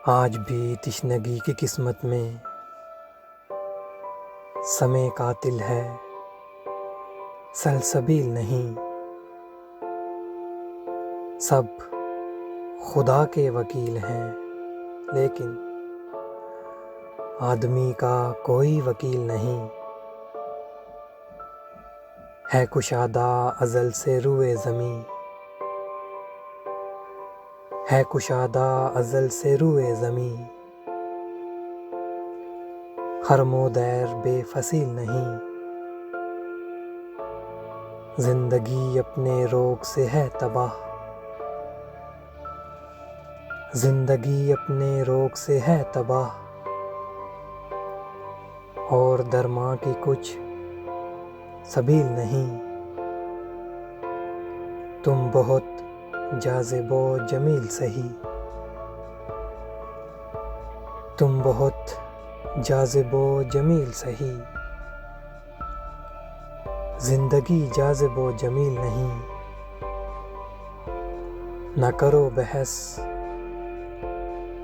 आज भी तिश्नगी की किस्मत में समय कातिल है, सलसबील नहीं। सब खुदा के वकील हैं, लेकिन आदमी का कोई वकील नहीं। है कुशादा अज़ल से रुए ज़मीं, है कुशादा अज़ल से रुए ज़मीं। हर मोदैर बेफसील नहीं। ज़िंदगी अपने रोग से है तबाह, ज़िंदगी अपने रोग से है तबाह। और दरमां की कुछ सबील नहीं। तुम बहुत जाज़िबो जमील सही, तुम बहुत जाज़िबो जमील सही। ज़िंदगी जाज़िबो जमील नहीं। ना करो बहस,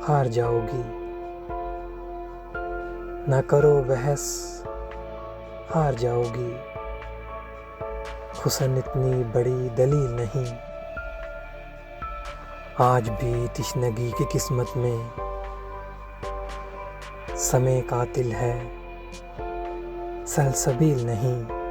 हार जाओगी। ना करो बहस, हार जाओगी। हुस्न इतनी बड़ी दलील नहीं। आज भी तिश्नगी की किस्मत में समय कातिल है, सलसबील नहीं।